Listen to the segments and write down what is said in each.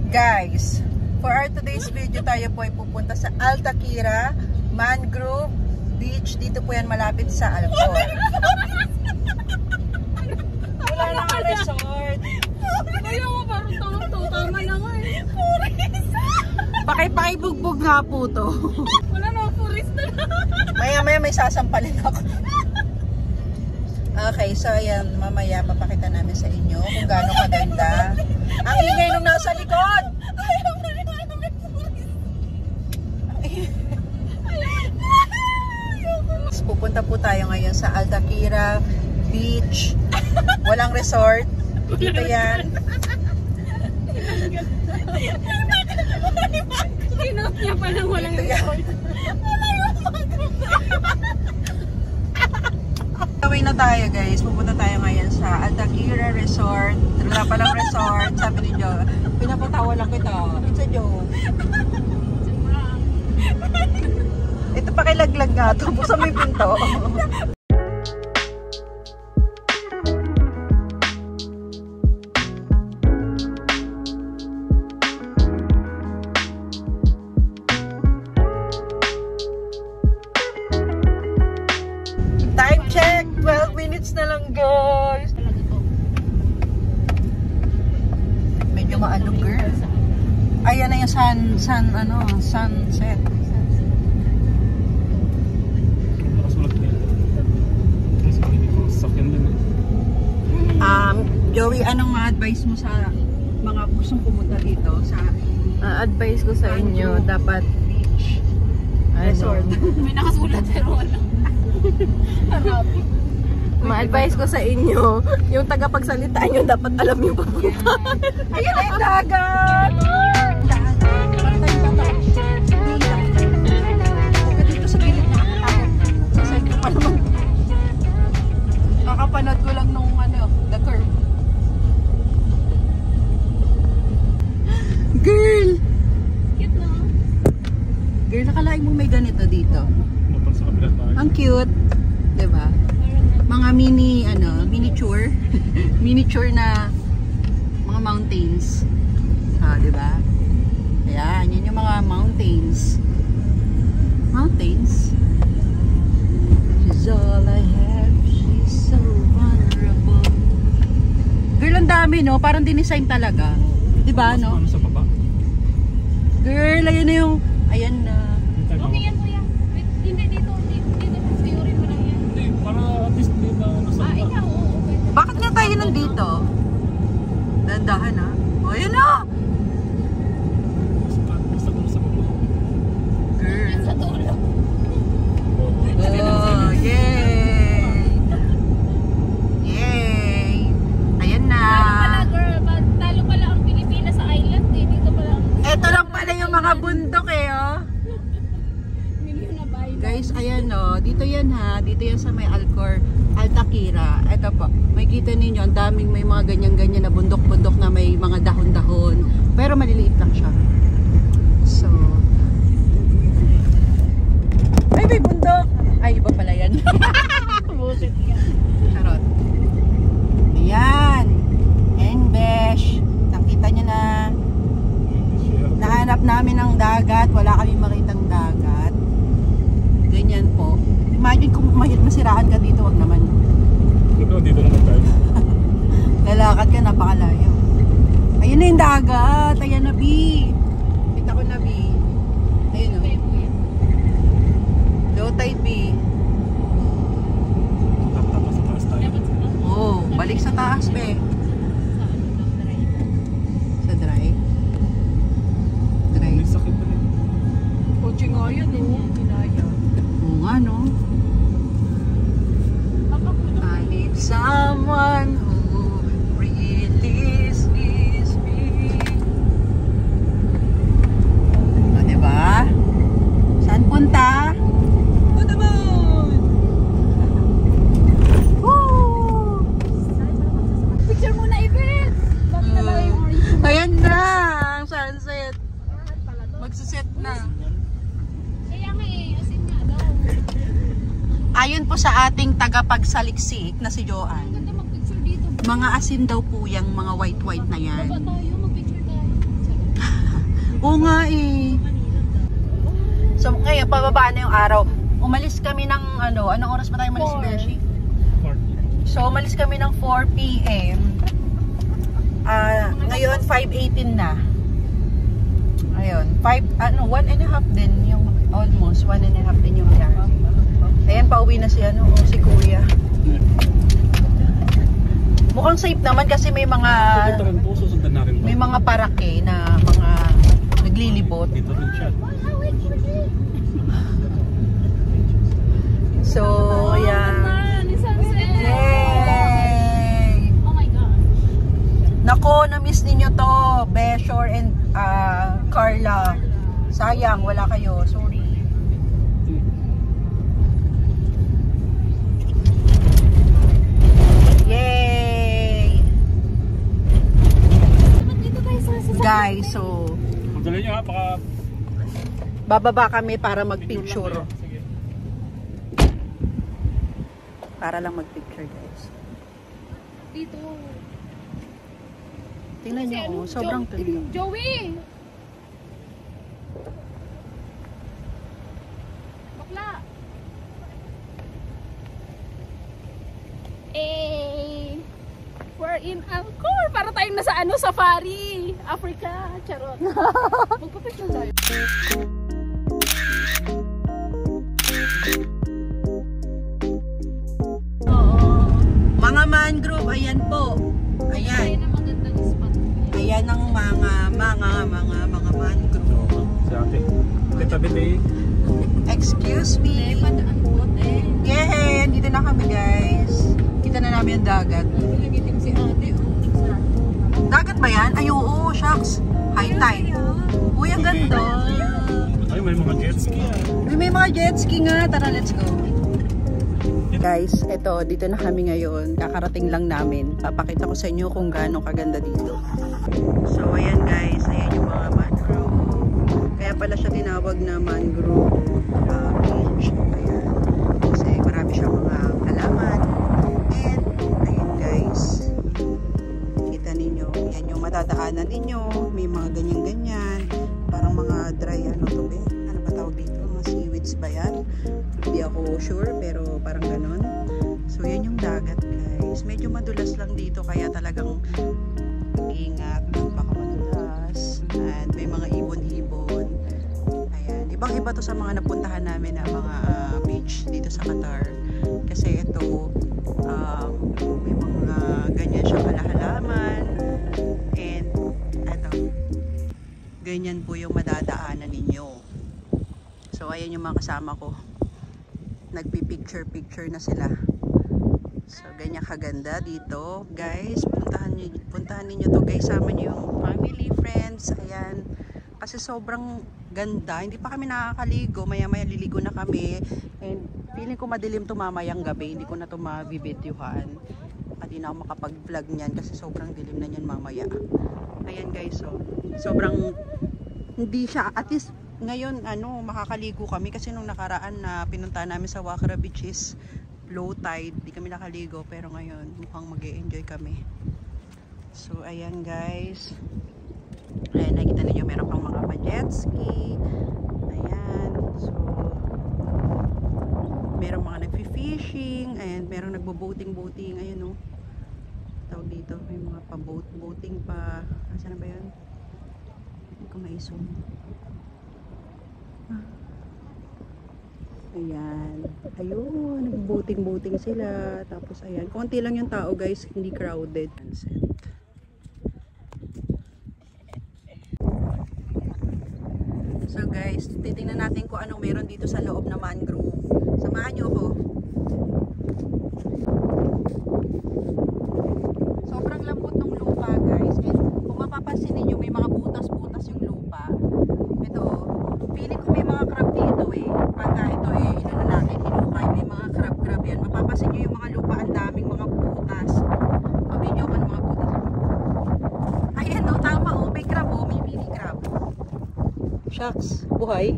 Guys, for our today's video tayo po ay pupunta sa Altaquira Mangrove Beach. Dito po yan malapit sa Alcor. Wala na nga resort. Ayaw mo parang tama na nga eh. Pakibugbog nga po to. Wala na purist na. Maya may sasampalin ako. Okay, so ayan, mamaya papakita namin sa inyo kung gaano kaganda. Ang ingay nung nasa likod! Pupunta po tayo ngayon sa Altaquira Beach. Walang resort. Dito yan. Kinop niya pa lang walang resort. Away na tayo guys. Pupunta tayo ngayon sa Altaquira Resort. Wala palang resort. Sabi ni Joe, pinapatawa lang kita. It's a joke. Ito pakilaglag nga ito. Buksan mo yung pinto. Time check! 12 minutes na lang guys. Medyo maalog girl. Ayan na yung sunset. Joey, anong advice mo sa mga gustong pumunta dito sa advice ko sa inyo, dapat beach resort? May nakasulat pero wala. Ma-advise ko sa inyo, yung tagapagsalita nyo dapat alam yung papunta. Ayan na yung dagat! Dito sa gilid na sa side ko pa naman. Kakapanood ko lang nung The Curve. Girl! Cute no? Girl, nakalain mo may ganito dito. Ang cute. Diba? Mga miniature. Miniature na mga mountains. Diba? Ayan, yun yung mga mountains. Mountains. She's all I have. She's so vulnerable. Girl, ang dami, no? Parang dinesign talaga. Diba, no? Sa baba? Girl, ayan na yung... Ayan na. Okay yan kuya. Hindi dito. Theory mo lang yan. Hindi, para at least hindi na nasa baba. Ikaw, okay. Bakit nga tayo nandito? Dandahan ha? O, ayan na! Basta doon sa baba. Girl. Sa dulo. Oh, yay! Yay! Ayan na! Talo pala ang Pilipinas sa island eh. Dito pala ang... Ito lang pala yung mga bundok eh, oh. Milyon na bahay. Guys, ayan oh. Dito yan ha. Dito yan sa may Alcor, Altaquira. Ito po. May kita ninyo. Ang daming may mga ganyan-ganyan na bundok-bundok na may mga dahon-dahon. Pero maliliit lang siya. So, ay, may bundok! Ay, iba pala yan. Buset yan. Charot. Ayan. And besh. Nakita nyo na. Nahanap namin ng dagat. Wala kami makitang dagat. Ganyan po. Imagine kung masiraan ka dito, wag naman. Dito naman tayo. Lalakad ka, napakalayo. Ayun na yung dagat. Ayan na, B. Kita ko na, B. Ayun o. Low tide, B. Tapos sa taas tayo. Oh, balik sa taas, be. Sa drive. May sakit na rin. Kotse nga yun, oh. Kinaya. Oo nga, no? I need someone who really needs me. O, diba? Saan punta? To the moon! Woo! Picture muna, Ibet! Bakit na lang yung orange? Ayan na! Ang sunset. Magsiset na. Kaya nga eh, asin nga daw. Ayon po sa ating tagapagsaliksik na si Joanne, Ganda mag-picture dito. mga asin daw po yung mga white-white na yan. Baba tayo, mag-picture tayo. Oo nga eh. So ngayon, pababa na yung araw. Umalis kami ng anong oras ba tayo umalis, Beshi? 4. So umalis kami ng 4 PM. Ngayon 5:18 na. Ayun, 1.5 din yung almost 1.5 din yung biyahe. Ayan, pauwi na si si Kuya. Mukhang safe naman kasi may mga Dito rin po, susundan na rin po. may mga parake na mga naglilibot. Dito rin siya. So, ayan. Yay! Oh my God. Nako, na-miss ninyo to, Beshore and Carla. Sayang, wala kayo. Sorry. Yay! Guys, so Magdala nyo ha, baka... bababa kami para mag-picture. Sige. Para lang mag-picture, guys. Dito. Tingnan nyo, sobrang tuloy. Joey! Bakla! Eh! We're in Angkor! Para tayong nasa safari! Africa! Charot! Magpapicture tayo. Mga mangrove, ayan po. Ayan. Ayan ang magandang spot. Ayan ang mga mangrove. Si ate. Tabi eh. Excuse me. Padaan po, Yeah, dito na kami, guys. Kita na namin ang dagat. Nagiting si ate. Dagat ba yan? Ay, oo, shucks. High tide. Uy, ang ganda. Ay, may mga jet ski ah. May mga jet ski nga. Tara, let's go. Guys, eto, dito na kami ngayon. Kakarating lang namin. Papakita ko sa inyo kung gaano kaganda dito. So, ayan guys. Ayan yung mga mangrove. Kaya pala siya tinawag na mangrove beach. Ayan. Kasi marami siyang mga halaman. And, ayan guys. Kita ninyo. Yan yung madadaanan ninyo. May mga ganyan-ganyan. Parang mga dry, to be? Ano ba tawag dito? Mga seaweeds ba yan? Hindi ako sure, pero parang ganun. So, yan yung dagat, guys. Medyo madulas lang dito, kaya talagang ingat. Baka madulas. And may mga ibon-ibon. Ayan. Ibang-iba to sa mga napuntahan namin na mga beach dito sa Qatar. Kasi ito, may mga ganyan siya halaman. And, eto. Ganyan po yung madadaanan ninyo. So, ayan yung mga kasama ko. Nagpi-picture na sila. So, ganyan kaganda dito. Guys, puntahan niyo to, guys. Sama niyo yung family, friends. Ayan. Kasi sobrang ganda. Hindi pa kami nakakaligo. Maya-maya liligo na kami. And feeling ko madilim to mamayang gabi. Hindi ko na to mabibidyohan. Hindi na ako makapag-vlog niyan kasi sobrang dilim na niyan mamaya. Ayan guys, so sobrang hindi siya, at least ngayon makakaligo kami kasi nung nakaraan na pinunta namin sa Wakra Beach is low tide, di kami nakaligo, pero ngayon mukhang mag-e-enjoy kami. So ayan guys, ayan, nakita niyo meron pang mga jet ski. Ayan, so meron mga nagfi-fishing and meron nagbo-boating. Ayan tawag dito, may mga pa-boating pa. Asan na ba yan? Hindi ko ma-zoom. Ayan. Ayun, nag-boating sila. Tapos ayan, konti lang yung tao guys, hindi crowded. So guys, titingnan natin kung anong meron dito sa loob na mangrove. Samahan nyo ako. Sobrang lambot ng lupa guys. And kung mapapansin ninyo, may mga butas-butas yung lupa. Ito, feeling ko may mga crab dito pagka ito natin hinukay, may mga crab yan. Mapapansin nyo yung mga lupa, ang daming mga butas. Pabidyo ka ng mga butas. Ayan tama may crab may mini crab. Shucks, buhay.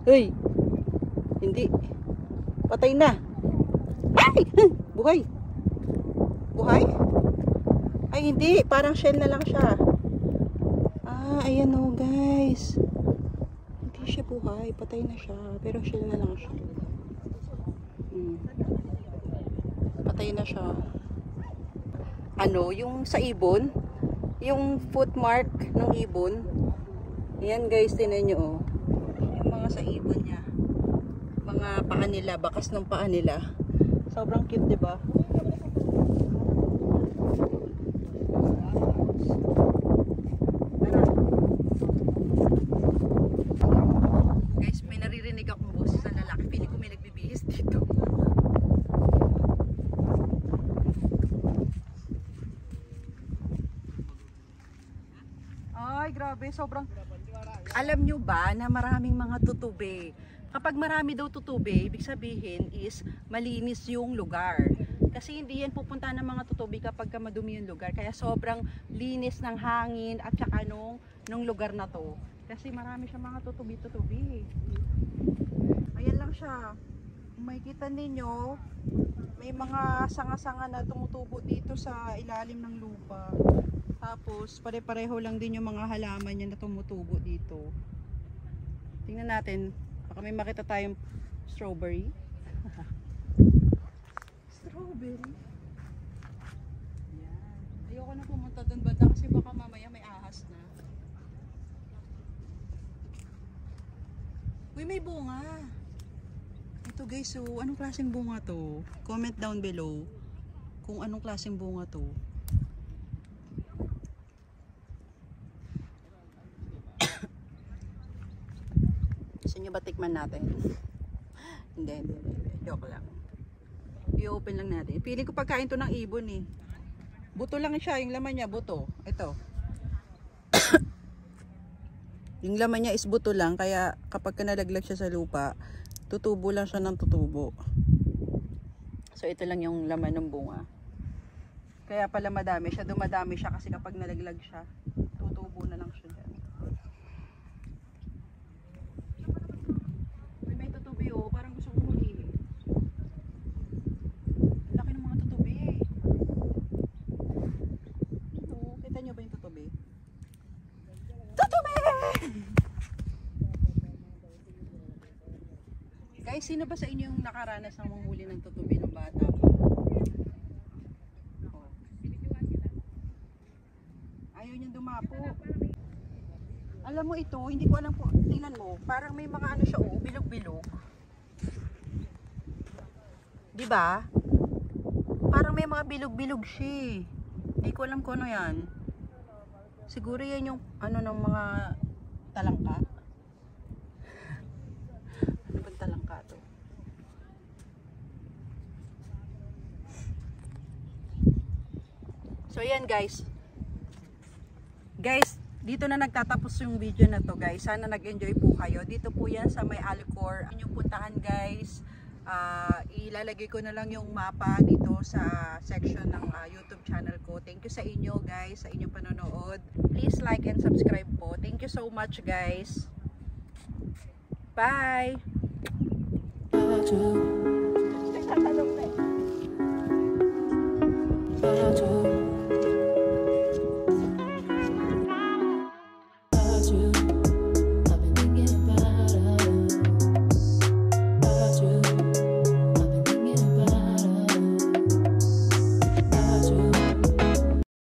Hey, hindi. Patay na. Ay! Buhay. Buhay? Ay, hindi. Parang shell na lang siya. Ayan guys. guys. Hindi siya buhay. Patay na siya. Pero shell na lang siya. Patay na siya. Ano, yung sa ibon, yung footmark ng ibon. Ayan guys, tinan nyo oh. Yung mga sa ibon niya. Mga paa nila, bakas ng paa nila. Sobrang cute, diba? Guys, may naririnig akong boses sa lalaki. Feeling ko may nagbibihis dito. Ay, grabe. Sobrang... Alam nyo ba na maraming mga tutubi? Kapag marami daw tutubi, ibig sabihin is malinis yung lugar. Kasi hindi yan pupunta ng mga tutubi kapag madumi yung lugar. Kaya sobrang linis ng hangin at saka nung lugar na to. Kasi marami siya mga tutubi-tutubi. Ayan lang siya. Kung makikita ninyo, may mga sanga-sanga na tumutubo dito sa ilalim ng lupa. Tapos pare-pareho lang din yung mga halaman niya na tumutubo dito. Tingnan natin. Baka may makita tayong strawberry. Strawberry. Yan. Ayoko na pumunta doon banda kasi baka mamaya may ahas na. Uy, may bunga. Ito guys, so anong klaseng bunga to? Comment down below kung anong klaseng bunga to. Gusto nyo ba tikman natin? Hindi. Joke lang. I-open lang natin. Feeling ko pagkain to ng ibon eh. Buto lang siya. Yung laman niya, buto. Ito. Yung laman niya is buto lang. Kaya kapag nalaglag siya sa lupa, tutubo lang siya ng tutubo. So ito lang yung laman ng bunga. Kaya pala madami siya. Dumadami siya kasi kapag nalaglag siya, tutubo na lang siya dyan. Parang gusto kong huli. Laki ng mga tutubi. Ito, kita nyo ba yung tutubi? Tutubi! Guys, sino ba sa inyo yung nakaranas ng manghuli ng tutubi ng bata? Ayaw niyang dumapo. Alam mo ito, hindi ko alam kung tingnan mo, parang may mga ano siya oh, bilog-bilog. Diba? Parang may mga bilog-bilog siya. Hindi ko alam kung ano yan. Siguro yan yung ano ng mga talangka. Ano bang talangka to? So yan guys. Guys, dito na nagtatapos yung video na to guys. Sana nag-enjoy po kayo. Dito po yan sa may Alcor. Inyong puntahan guys. Ilalagay ko na lang yung mapa dito sa section ng YouTube channel ko. Thank you sa inyo guys, sa inyong panonood. Please like and subscribe po. Thank you so much guys. Bye! Nagtatanong na eh.